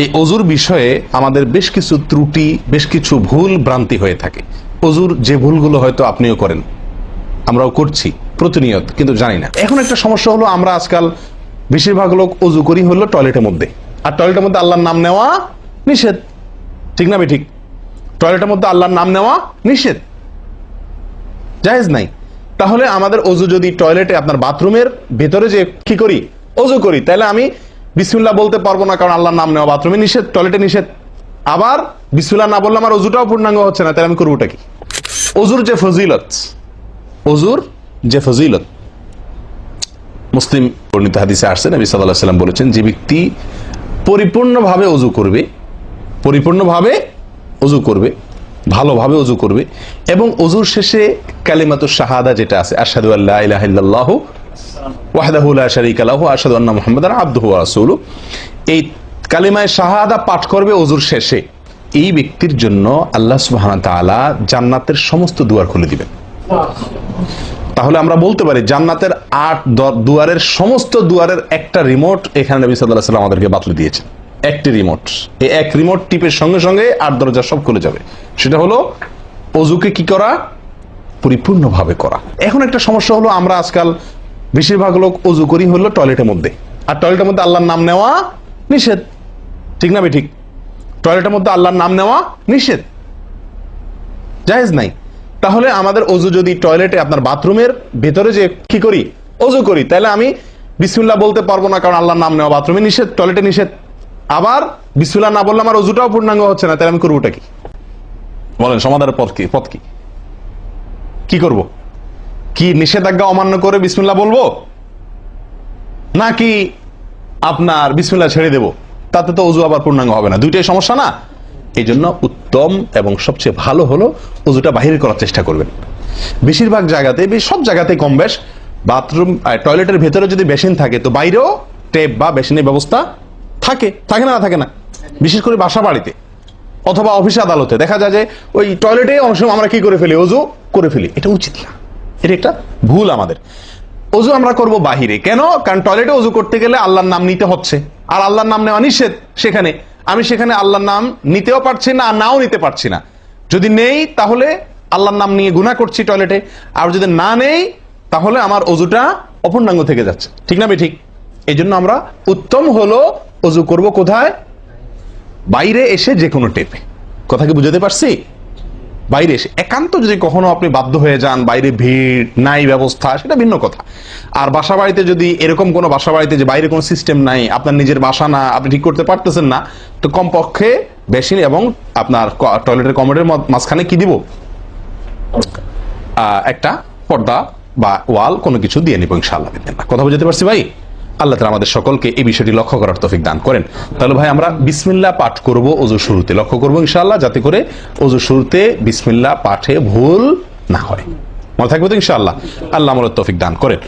এই অজুর বিষয়ে আমাদের বেশ কিছু ত্রুটি, বেশ কিছু ভুল ভ্রান্তি হয়ে থাকে। অজুর যে ভুলগুলো হয়তো আপনিও করেন, আমরাও করছি প্রতিনিয়ত, কিন্তু জানি না। এখন একটা সমস্যা হলো, আমরা আজকাল বেশিরভাগ লোক অজু করি হলো টয়লেটের মধ্যে, আর টয়লেটের মধ্যে আল্লাহর নাম নেওয়া নিষেধ, ঠিক না ঠিক? টয়লেটের মধ্যে আল্লাহর নাম নেওয়া নিষেধ, জায়েজ নাই। তাহলে আমাদের অজু যদি টয়লেটে, আপনার বাথরুমের ভেতরে যে কি করি, অজু করি, তাহলে আমি বিসমিল্লাহ বলতে পারবো না, কারণ আল্লাহর নাম নেওয়া বাথরুমে নিষেধ, টয়লেটে নিষেধ। আবার বিসমিল্লাহ না বললে আমার অজুটাও পূর্ণাঙ্গ হচ্ছে না, তাহলে আমি করবোটা কি? অজুর যে ফজিলত, অজুর যে ফজিলত মুসলিম বর্ণিত হাদিসে আসছে, নবী সাল্লাল্লাহু আলাইহি ওয়াসাল্লাম বলেছেন, যে ব্যক্তি পরিপূর্ণভাবে অজু করবে, পরিপূর্ণভাবে অজু করবে, ভালোভাবে অজু করবে, এবং অজুর শেষে কালিমাতুশ শাহাদা যেটা আছে, আশহাদু আল্লা ইলাহা ইল্লাল্লাহু ওয়াহদাহু লা শারীকা লাহু ওয়া আশহাদু আন্না মুহাম্মাদান আবদুহু ওয়া রাসূলুহু, এই কালিমায়ে শাহাদা পাঠ করবে অজুর শেষে, এই ব্যক্তির জন্য আল্লাহ সুবহানাহু ওয়া তাআলা জান্নাতের সমস্ত দুয়ার খুলে দিবেন। তাহলে আমরা বলতে পারি জান্নাতের 8 দুয়ারের সমস্ত দুয়ারের একটা রিমোট এখানে নবী সাল্লাল্লাহু আলাইহি ওয়াসাল্লাম আমাদেরকে বাতলে দিয়েছেন। একটি রিমোট, এই এক রিমোট টিপের সঙ্গে সঙ্গে 8 দরজা সব খুলে যাবে। সেটা হলো অজুকে কি করা, পরিপূর্ণভাবে করা। এখন একটা সমস্যা হলো, আমরা আজকাল বেশিরভাগ লোক অজু করি হলো টয়লেটের মধ্যে, আর টয়লেটের মধ্যে আল্লাহর নাম নেওয়া নিষেধ, ঠিক না ঠিক? টয়লেটের মধ্যে আল্লাহর নাম নেওয়া নিষেধ, জায়েজ নাই। তাহলে আমাদের অজু যদি টয়লেটে, আপনার বাথরুমের ভেতরে যে কি করি, অজু করি, তাহলে আমি বিসমিল্লাহ বলতে পারবো না, কারণ আল্লাহর নাম নেওয়া বাথরুমে নিষেধ, টয়লেটে নিষেধ। আবার বিসমিল্লাহ না বললে আমার অজুটাও পূর্ণাঙ্গ হচ্ছে না, তাহলে আমি করবোটা কি? বলেন, সমাধানের পথ কি? কি করব? কি নিষেধাজ্ঞা অমান্য করে বিসমিল্লাহ বলবো, নাকি আপনার বিসমিল্লাহ ছেড়ে দেব? তাতে তো অজু আবার পূর্ণাঙ্গ হবে না, দুইটাই সমস্যা না? এই জন্য উত্তম এবং সবচেয়ে ভালো হলো অজুটা বাহিরে করার চেষ্টা করবেন। বেশিরভাগ জায়গাতে, সব জায়গাতে কম বেশ, বাথরুম টয়লেটের ভেতরে যদি বেসিন থাকে, তো বাইরেও টেপ বা বেসিনের ব্যবস্থা থাকে না থাকে না? বিশেষ করে বাসা বাড়িতে অথবা অফিস আদালতে দেখা যায় যে ওই টয়লেটে অনেক সময় আমরা কি করে ফেলি, অজু করে ফেলি। এটা উচিত না, এটা একটা ভুল আমাদের। অজু আমরা করব বাহিরে। কেন? কারণ টয়লেটে অজু করতে গেলে আল্লাহর নাম নিতে হচ্ছে, আর আল্লাহর নাম নেওয়া নিষেধ। সেখানে আমি আল্লাহর নাম নিতেও পারছি না, আর নাও নিতে পারছি না। যদি নেই তাহলে আল্লাহর নাম নিয়ে গুনাহ করছি টয়লেটে, আর যদি না নেই তাহলে আমার অজুটা অপূর্ণাঙ্গ থেকে যাচ্ছে, ঠিক না ঠিক? এই জন্য আমরা উত্তম হলো অজু করব কোথায়? বাইরে এসে, যে কোনো টেপে। কথা কি বুঝাতে পারছি? বাইরে এসে। একান্ত যদি কখনো আপনি বাধ্য হয়ে যান, বাইরে ভিড় নাই, ব্যবস্থা, সেটা ভিন্ন কথা। আর বাসা বাড়িতে যদি এরকম কোনো বাসা বাড়িতে যে বাইরে কোনো সিস্টেম নাই, আপনার নিজের বাসা না, আপনি ঠিক করতে পারতেছেন না, তো কমপক্ষে বেসিন এবং আপনার টয়লেটের কমোডের মাঝখানে কি দিব, একটা পর্দা বা ওয়াল কোনো কিছু দিয়ে নিব ইনশাআল্লাহ। কথা বুঝতে পারছি ভাই? আল্লাহ তাআলা আমাদের সকলকে এই বিষয়টি লক্ষ্য করার তৌফিক দান করেন। তাহলে ভাই আমরা বিসমিল্লাহ পাঠ করব অজু শুরুতে, লক্ষ্য করবো ইনশাআল্লাহ, যাতে করে অজু শুরুতে বিসমিল্লাহ পাঠে ভুল না হয়। মনে থাকবে তো ইনশাআল্লাহ? আল্লাহ আমাদের তৌফিক দান করেন।